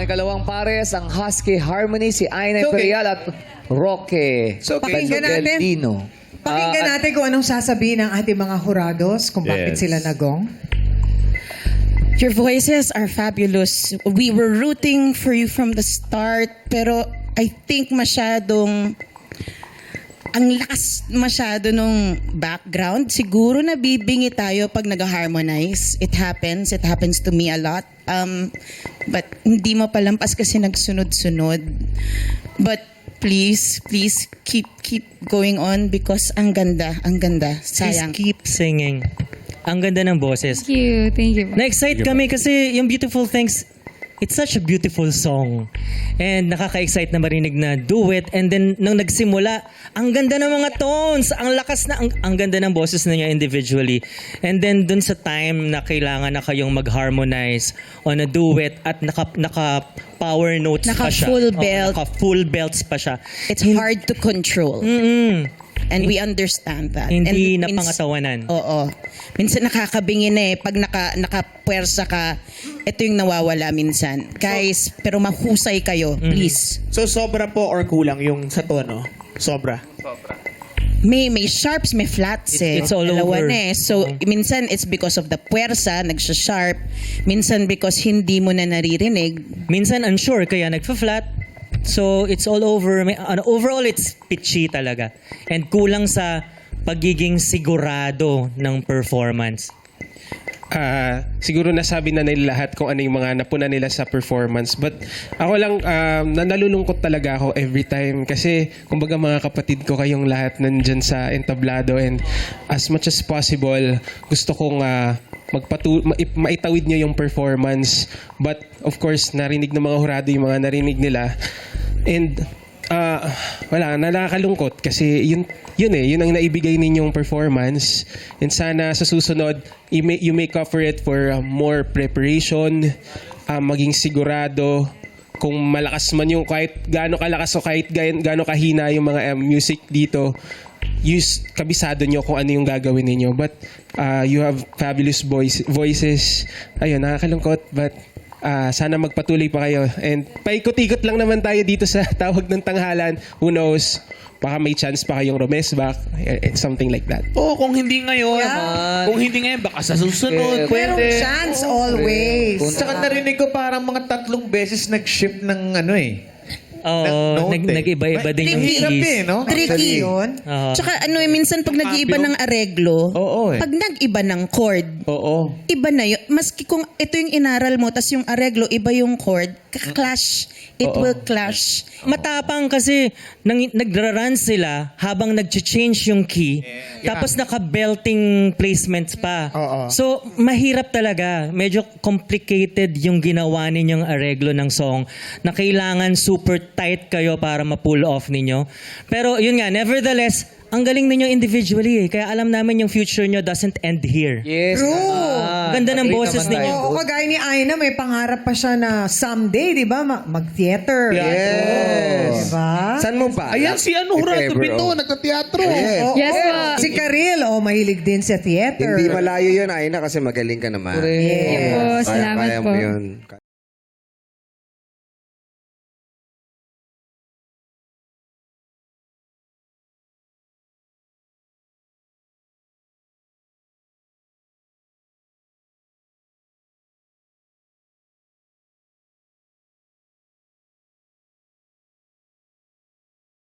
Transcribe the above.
kalawang pares, ang Husky Harmony, si Aina Imperial at Roque Pakinggan natin. Dino. Pakinggan natin kung anong sasabihin ng ating mga hurados, kung bakit Yes. sila nagong. Your voices are fabulous. We were rooting for you from the start, pero I think ang lakas masyado nung background. Siguro nabibingi tayo pag nag-harmonize. It happens to me a lot. But hindi mo palampas kasi nagsunod-sunod. But please keep going on because ang ganda. Please Sayang. keep singing. Ang ganda ng boses. Thank you. Na-excite kami kasi yung Beautiful Things, it's such a beautiful song. And nakaka-excite na marinig na duet. And then, nung nagsimula, ang ganda ng mga tones. Ang lakas na, ang ganda ng boses ninyo individually. And then, dun sa time na kailangan na kayong mag-harmonize on a duet at naka-power notes pa siya. Naka-full belt. Naka-full belts pa siya. It's hard to control. And we understand that. Hindi And napangatawanan. Oo. Minsan nakakabingin eh. Pag nakapuwersa ka, ito yung nawawala minsan. Guys, pero mahusay kayo. Please. So, sobra po or kulang yung sa tono? Sobra. May sharps, may flats eh. It's all Dalawa over. na eh. So, minsan it's because of the puwersa, nagsha-sharp. Minsan because hindi mo na naririnig. Minsan unsure kaya nagfa-flat. So it's all over. Overall it's pitchy talaga. And kulang sa pagiging sigurado ng performance. Siguro nasabi na nila lahat kung ano yung mga napuna nila sa performance. But ako lang, nalulungkot talaga ako every time. Kasi, kumbaga mga kapatid ko kayong lahat nandyan sa entablado. And as much as possible, gusto kong maitawid nyo yung performance. But, of course, narinig ng mga hurado yung mga narinig nila. And, nakakalungkot kasi yun ang naibigay ninyong performance. And sana sa susunod, you make up for it for more preparation, maging sigurado. Kung malakas man yung kahit gaano kalakas o kahit gaano kahina yung mga music dito, kabisado nyo kung ano yung gagawin ninyo. But you have fabulous voices. Ayun, nakakalungkot, but sana magpatuloy pa kayo. And paikot-ikot lang naman tayo dito sa tawag ng tanghalan. Who knows? Baka may chance pa kayong rumesback. Something like that. Oo, kung hindi ngayon. Yeah. Kung hindi ngayon, baka sa susunod. Merong chance always. Saka narinig ko parang mga 3 beses nag-shift ng ano eh. Oo, Note eh. nag-iba-iba din yung Hirap keys. eh, no? Tricky. Yun. Tsaka minsan pag nag-iiba ng areglo, Oo eh. pag nag-iba ng chord, Oo. iba na yun. Maski kung ito yung inaral mo, tas yung areglo, iba yung chord, clash. It will clash. Matapang kasi nagra-run sila habang nag-change yung key. Tapos naka-belting placements pa. So, mahirap talaga. Medyo complicated yung ginawa ninyong areglo ng song na kailangan super tight kayo para ma-pull off ninyo. Pero yun nga, nevertheless, ang galing ninyo individually eh. Kaya alam namin yung future nyo doesn't end here. Yes. Ganda ng agree boses naman tayo. ninyo. Oo, kagaya ni Aina, may pangarap pa siya na someday, di ba, mag-theater. Yes. Diba? Saan mo ba? Ayan si Hurado If ever, Bito, oh. nagka-teatro. Yes. Yes po. Si Karil, mahilig din sa theater. Hindi malayo yun, Aina, kasi magaling ka naman. Yes. Po, salamat Kaya po. mo yun.